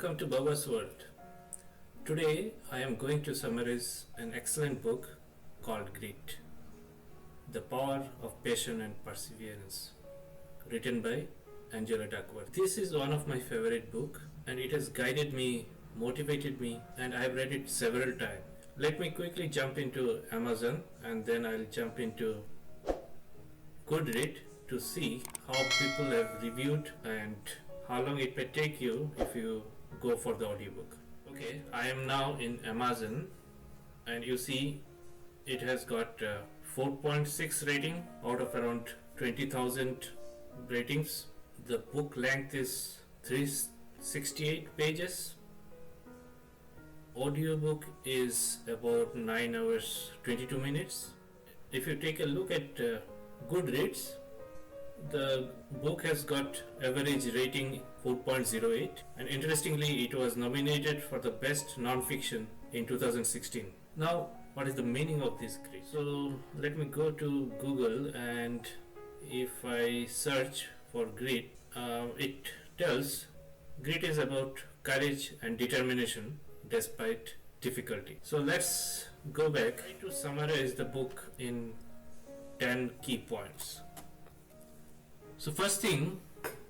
welcome to Baba's World. Today I am going to summarize an excellent book called Grit, The Power of Passion and Perseverance, written by Angela Duckworth. This is one of my favorite books and it has guided me, motivated me, and I have read it several times. Let me quickly jump into Amazon and then I'll jump into Goodreads to see how people have reviewed and how long it may take you if you go for the audiobook. Okay, I am now in Amazon and you see it has got 4.6 rating out of around 20,000 ratings. The book length is 368 pages. Audiobook is about 9 hours 22 minutes. If you take a look at Goodreads, the book has got average rating 4.08 and interestingly it was nominated for the best non-fiction in 2016. Now what is the meaning of this grit? So let me go to Google and if I search for grit, it tells grit is about courage and determination despite difficulty. So let's go back to summarize the book in 10 key points. So first thing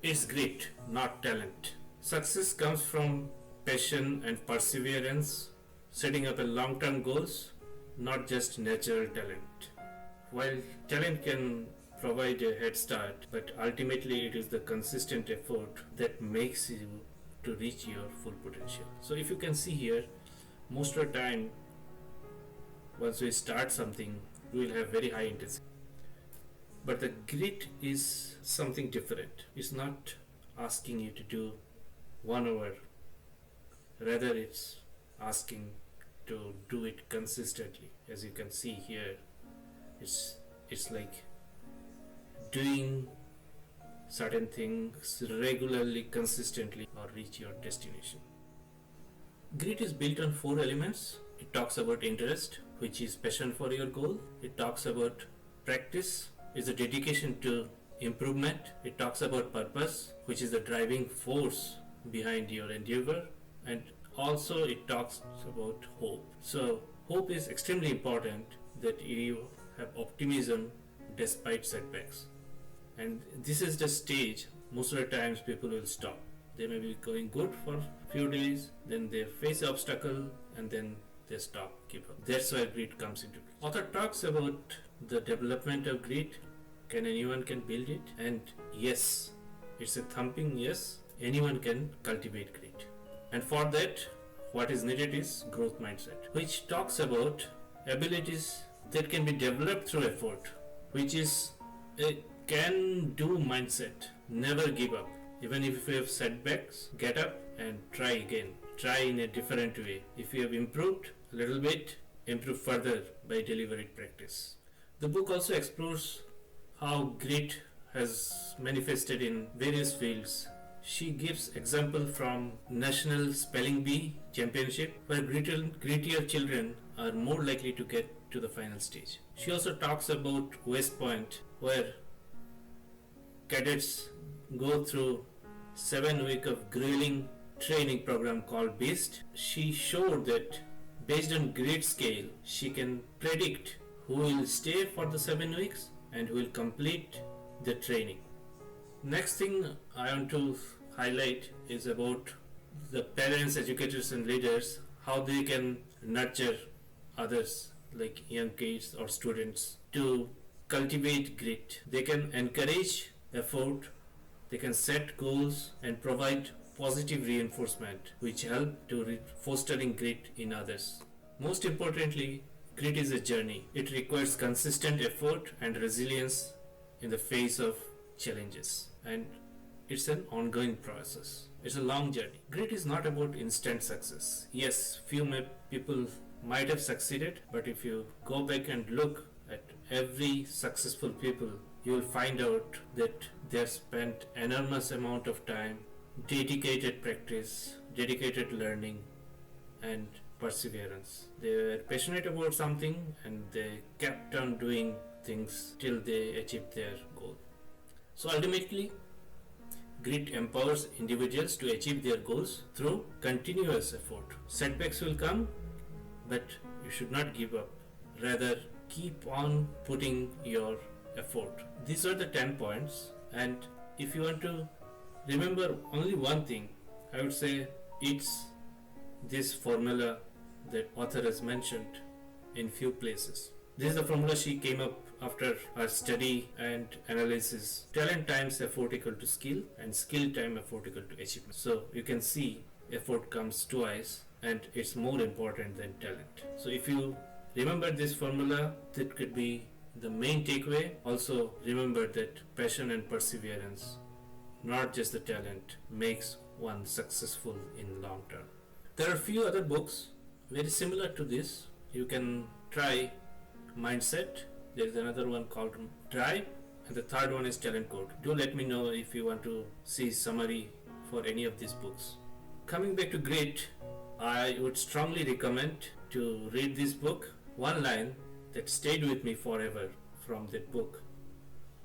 is grit, not talent. Success comes from passion and perseverance, setting up a long-term goals, not just natural talent. While talent can provide a head start, but ultimately it is the consistent effort that makes you to reach your full potential. So if you can see here, most of the time once we start something, we will have very high intensity. But the grit is something different. It's not asking you to do 1 hour. Rather, it's asking to do it consistently. As you can see here, it's like doing certain things regularly, consistently, or reach your destination. Grit is built on 4 elements. It talks about interest, which is passion for your goal. It talks about practice, is a dedication to improvement. It talks about purpose, which is the driving force behind your endeavor, and also it talks about hope. So hope is extremely important, that you have optimism despite setbacks. And this is the stage most of the times people will stop. They may be going good for a few days, then they face an obstacle and then they stop, give up. That's where grit comes into play. Author talks about the development of grit. Anyone can build it? And yes, it's a thumping yes, anyone can cultivate grit. And for that, what is needed is growth mindset, which talks about abilities that can be developed through effort, which is a can-do mindset. Never give up. Even if you have setbacks, get up and try again. Try in a different way. If you have improved a little bit, improve further by deliberate practice. The book also explores how grit has manifested in various fields. She gives example from National Spelling Bee Championship, where grittier children are more likely to get to the final stage. She also talks about West Point, where cadets go through 7 weeks of grueling training program called Beast. She showed that based on grit scale, she can predict who will stay for the 7 weeks and who will complete the training. Next thing I want to highlight is about the parents, educators and leaders, how they can nurture others like young kids or students to cultivate grit. They can encourage effort, they can set goals and provide positive reinforcement which help to fostering grit in others. Most importantly, grit is a journey. It requires consistent effort and resilience in the face of challenges, and it's an ongoing process. It's a long journey. Grit is not about instant success. Yes, people might have succeeded, but if you go back and look at every successful people, you will find out that they have spent enormous amount of time, dedicated practice, dedicated learning, and perseverance. They were passionate about something and they kept on doing things till they achieved their goal. So ultimately, Grit empowers individuals to achieve their goals through continuous effort. Setbacks will come, but you should not give up. Rather, keep on putting your effort. These are the 10 points, and if you want to remember only one thing, I would say it's this formula that author has mentioned in few places. This is the formula she came up after her study and analysis. Talent times effort equal to skill, and skill time effort equal to achievement. So you can see effort comes twice, and it's more important than talent. So if you remember this formula, that could be the main takeaway. Also remember that passion and perseverance, not just the talent, makes one successful in long term. There are a few other books very similar to this. You can try Mindset. There is another one called Drive, and the third one is Talent Code. Do let me know if you want to see summary for any of these books. Coming back to Grit, I would strongly recommend to read this book. One line that stayed with me forever from that book: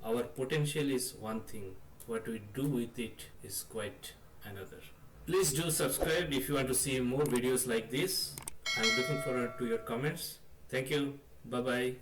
our potential is one thing, what we do with it is quite another. Please do subscribe if you want to see more videos like this. I'm looking forward to your comments. Thank you. Bye bye.